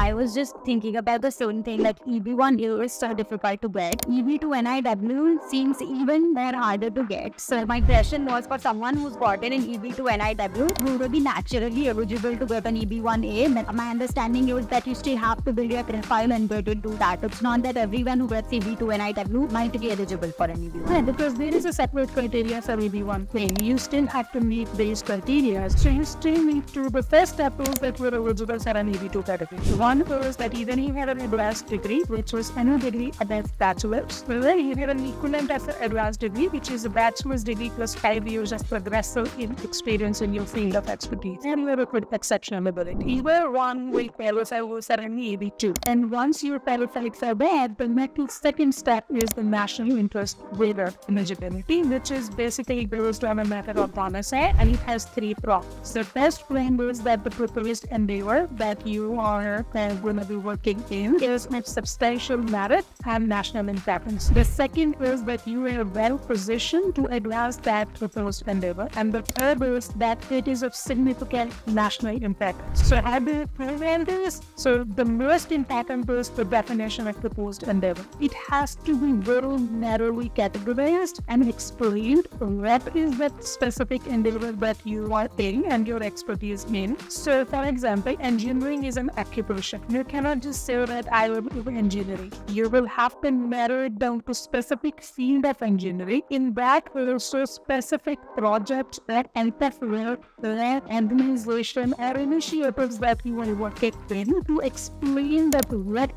I was just thinking about the same thing, like EB1 is so difficult to get. EB2 NIW seems even more harder to get. So my question was, for someone who's gotten an EB2 NIW, who will be naturally eligible to get an EB1A. My understanding is that you still have to build your profile and go to do that. It's not that everyone who gets EB2 NIW might be eligible for an EB1. Yeah, because there is a separate criteria for EB1 thing. You still have to meet these criteria. So you still need to, the first step is that we're eligible for an EB2 category. One was that either you had an advanced degree, which was any degree above bachelor's, or then you had an equivalent of an advanced degree, which is a bachelor's degree plus 5 years of progressive experience in your field of expertise, and you have a good exceptional ability. Either one will qualify for an EB2. And once you're qualified for that, the next second step is the national interest waiver eligibility, which is basically goes to a method of homicide, and it has 3 prongs. The first prong is that the proposed endeavor that you are going to be working in is of substantial merit and national importance. The second is that you are well positioned to advance that proposed endeavor, and the third is that it is of significant national importance. So how do you prevent this? So the most important is the definition of proposed endeavor. It has to be very narrowly categorized and explained what is that specific endeavor that you are in and your expertise in. So for example, engineering is an occupation. You cannot just say that I will do engineering. You will have to narrow it down to specific field of engineering. In that, also specific projects that interfere with organization or initiatives that you are working in to explain that what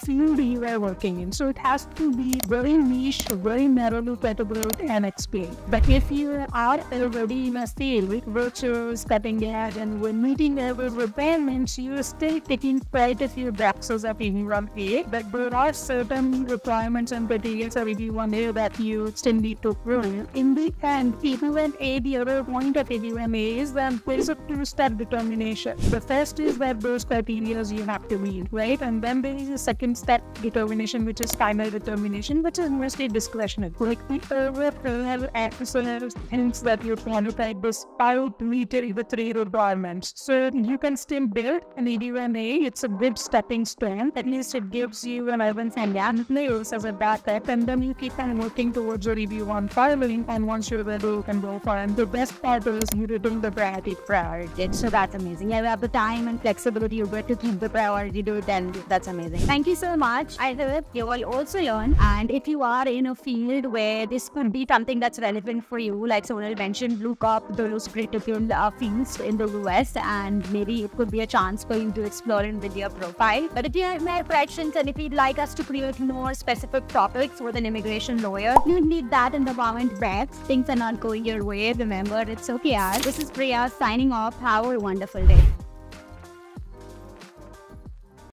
field you are working in. So it has to be very niche, very narrowly categorized and explained. But if you are already in a field which is cutting edge and when meeting every requirements, you are still taking quite a few boxes of EB1A, but there are certain requirements and criteria of EB1A that you still need to prove. In the end, EB1A, the other point of EB1A is that there is a 2-step determination. The first is that those criteria you have to meet, right? And then there is a second step determination, which is final determination, which is mostly discretionary. Like the overall officer thinks that you qualified despite meeting the 3 requirements. So you can still build an EB1A. It's a good stepping stone. At least it gives you an advance and layers as a backup, and then you keep on working towards your EB1 filing, and once you're ready, you can go for it. And the best part is you return the priority prior. So that's amazing. Yeah, we have the time and flexibility. You're going to keep the priority to it, and that's amazing. Thank you so much. I hope you will also learn. And if you are in a field where this could be something that's relevant for you, like Sonal mentioned, look up those critical fields in the US, and maybe it could be a chance for you to explore it with your profile. But if you have more questions and if you'd like us to create more specific topics with an immigration lawyer, you leave that in the comment box. Things are not going your way, remember, it's okay. This is Priya signing off. Have a wonderful day.